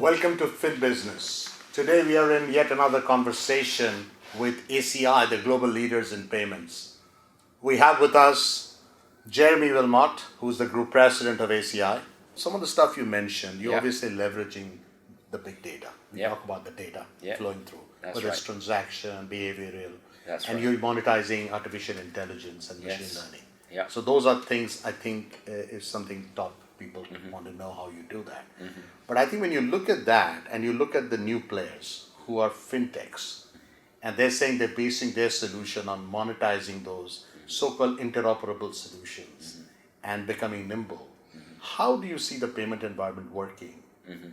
Welcome to Fin Business. Today we are in yet another conversation with ACI, the global leaders in payments. We have with us Jeremy Wilmot, who's the group president of ACI. Some of the stuff you mentioned, you're obviously leveraging the big data. We talk about the data flowing through, whether it's transaction, behavioral, and you're monetizing artificial intelligence and machine learning. So those are things I think is something top people want to know how you do that. But I think when you look at that and you look at the new players who are Fintechs, and they're saying they're basing their solution on monetizing those so-called interoperable solutions and becoming nimble. How do you see the payment environment working,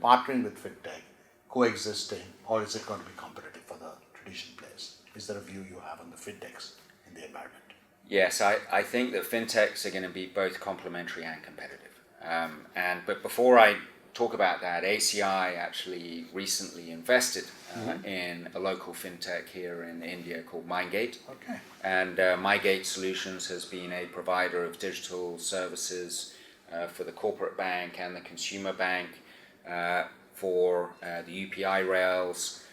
partnering with Fintech, coexisting, or is it going to be competitive for the traditional players? Is there a view you have on the Fintechs in the environment? Yes, I think that Fintechs are going to be both complementary and competitive. But before I talk about that, ACI actually recently invested in a local fintech here in India called Mindgate. And Mindgate Solutions has been a provider of digital services for the corporate bank and the consumer bank for the UPI rails,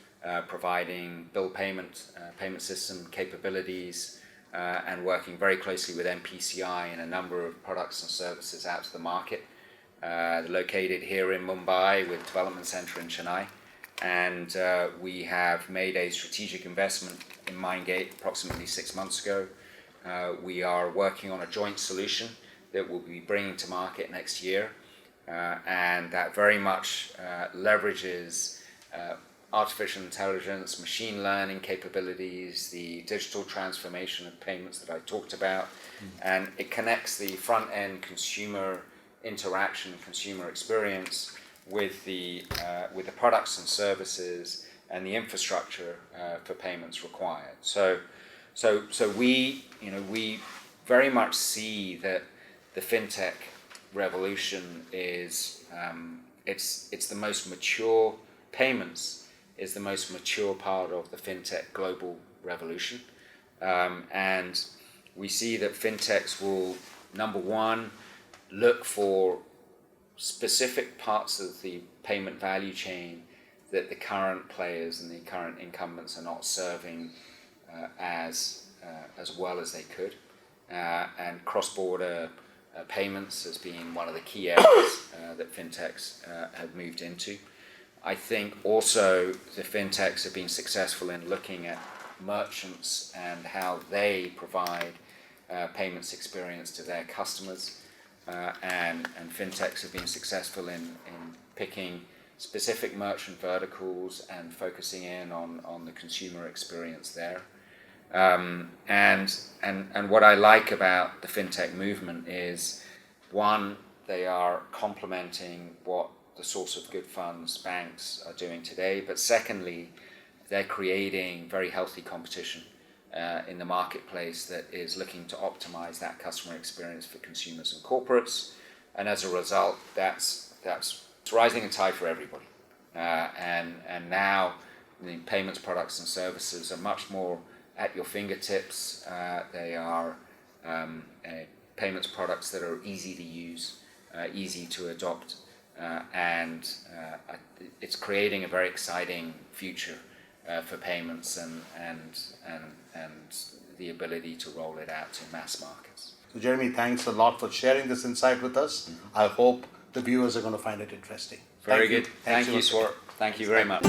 providing bill payment system capabilities, and working very closely with NPCI in a number of products and services out to the market. Located here in Mumbai with development center in Chennai, and we have made a strategic investment in Mindgate approximately 6 months ago. We are working on a joint solution that we'll be bringing to market next year, and that very much leverages artificial intelligence, machine learning capabilities, the digital transformation of payments that I talked about, and it connects the front-end consumer interaction, consumer experience with the products and services and the infrastructure for payments required. So we very much see that the fintech revolution is it's the most mature. Payments is the most mature part of the fintech global revolution, and we see that fintechs will, number one, look for specific parts of the payment value chain that the current players and the current incumbents are not serving as well as they could, and cross-border payments has been one of the key areas that fintechs have moved into. I think also the fintechs have been successful in looking at merchants and how they provide payments experience to their customers, and fintechs have been successful in picking specific merchant verticals and focusing in on the consumer experience there. And what I like about the fintech movement is, one, they are complementing what the source of good funds banks are doing today, but secondly, they're creating very healthy competition in the marketplace that is looking to optimize that customer experience for consumers and corporates, and as a result, that's rising a tide for everybody. And now the payments products and services are much more at your fingertips. They are payments products that are easy to use, easy to adopt. And it's creating a very exciting future for payments and the ability to roll it out to mass markets. So Jeremy, thanks a lot for sharing this insight with us. I hope the viewers are going to find it interesting. Very good. Thank you, Swar. Thank you very much.